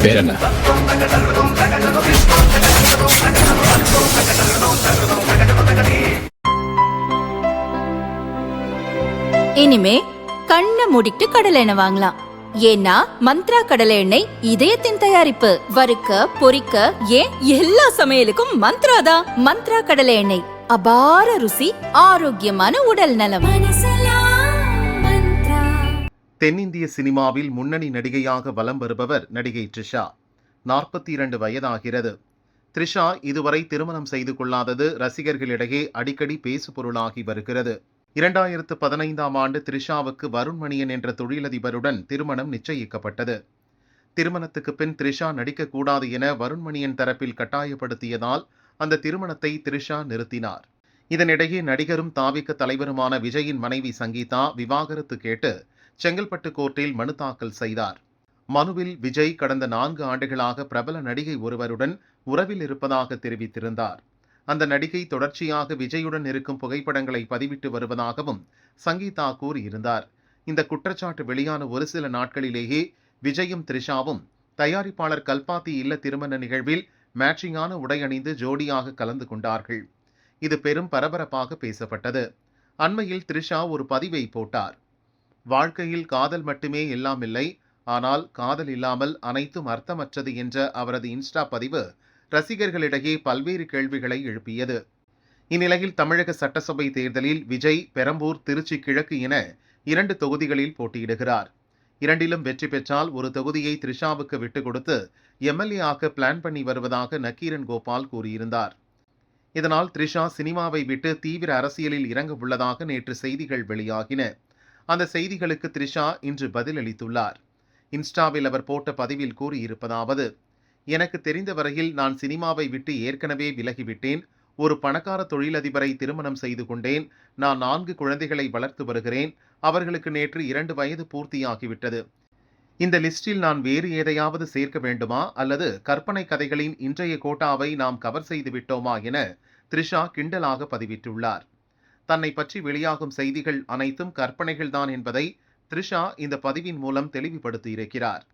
பேர் என்ன? இனிமே கண்ணை மூடிட்டு கடலை எண்ணெய் வாங்கலாம். ஏன்னா மந்த்ரா கடலை எண்ணெய் இதயத்தின் தயாரிப்பு. வறுக்க பொரிக்க ஏன் எல்லா சமையலுக்கும் மந்த்ரா தான். மந்த்ரா கடலை எண்ணெய், அபார ருசி, ஆரோக்கியமான உடல் நலம். தென்னிந்திய சினிமாவில் முன்னணி நடிகையாக வலம் வருபவர் நடிகை த்ரிஷா. 42 வயதாகிறது. த்ரிஷா இதுவரை திருமணம் செய்து கொள்ளாதது ரசிகர்களிடையே அடிக்கடி பேசுபொருளாகி வருகிறது. 2015ஆம் ஆண்டு த்ரிஷாவுக்கு வருண் மணியன் என்ற தொழிலதிபருடன் திருமணம் நிச்சயிக்கப்பட்டது. திருமணத்துக்கு பின் த்ரிஷா நடிக்கக்கூடாது என வருண் மணியன் தரப்பில் கட்டாயப்படுத்தியதால் அந்த திருமணத்தை த்ரிஷா நிறுத்தினார். இதனிடையே நடிகரும் தாவிக தலைவருமான விஜயின் மனைவி சங்கீதா விவாகரத்து கேட்டு செங்கல்பட்டு கோர்ட்டில் மனு தாக்கல் செய்தார். மனுவில் விஜய் கடந்த 4 ஆண்டுகளாக பிரபல நடிகை ஒருவருடன் உறவில் இருப்பதாக தெரிவித்திருந்தார். அந்த நடிகை தொடர்ச்சியாக விஜயுடன் இருக்கும் புகைப்படங்களை பதிவிட்டு வருவதாகவும் சங்கீதா கூறியிருந்தார். இந்த குற்றச்சாட்டு வெளியான ஒரு சில நாட்களிலேயே விஜயும் த்ரிஷாவும் தயாரிப்பாளர் கல்பாத்தி இல்ல திருமண நிகழ்வில் மேட்சிங்கான உடை அணிந்து ஜோடியாக கலந்து கொண்டார்கள். இது பெரும் பரபரப்பாக பேசப்பட்டது. அண்மையில் த்ரிஷா ஒரு பதிவை போட்டார். வாழ்க்கையில் காதல் மட்டுமே எல்லாம் இல்லை, ஆனால் காதல் இல்லாமல் அனைத்தும் அர்த்தமற்றது என்ற அவரது இன்ஸ்டா பதிவு ரசிகர்களிடையே பல்வேறு கேள்விகளை எழுப்பியது. இந்நிலையில் தமிழக சட்டசபை தேர்தலில் விஜய் பெரம்பூர், திருச்சி கிழக்கு என 2 தொகுதிகளில் போட்டியிடுகிறார். இரண்டிலும் வெற்றி பெற்றால் ஒரு தொகுதியை த்ரிஷாவுக்கு விட்டுக் கொடுத்து எம்எல்ஏ ஆக பிளான் பண்ணி வருவதாக நக்கீரன் கோபால் கூறியிருந்தார். இதனால் த்ரிஷா சினிமாவை விட்டு தீவிர அரசியலில் இறங்க உள்ளதாக நேற்று செய்திகள் வெளியாகின. அந்த செய்திகளுக்கு த்ரிஷா இன்று பதிலளித்துள்ளார். இன்ஸ்டாவில் அவர் போட்ட பதிவில் கூறியிருப்பதாவது: எனக்கு தெரிந்த வரையில் நான் சினிமாவை விட்டு ஏற்கனவே விலகிவிட்டேன். ஒரு பணக்கார தொழிலதிபரை திருமணம் செய்து கொண்டேன். நான் 4 குழந்தைகளை வளர்த்து வருகிறேன். அவர்களுக்கு நேற்று 2 வயது பூர்த்தியாகிவிட்டது. இந்த லிஸ்டில் நான் வேறு எதையாவது சேர்க்க வேண்டுமா, அல்லது கற்பனை கதைகளின் இன்றைய கோட்டாவை நாம் கவர் செய்து விட்டோமா என த்ரிஷா கிண்டலாக பதிவிட்டுள்ளார். தன்னை பற்றி வெளியாகும் செய்திகள் அனைத்தும் கற்பனைகள்தான் என்பதை த்ரிஷா இந்த பதிவின் மூலம் தெளிவுபடுத்தியிருக்கிறார்.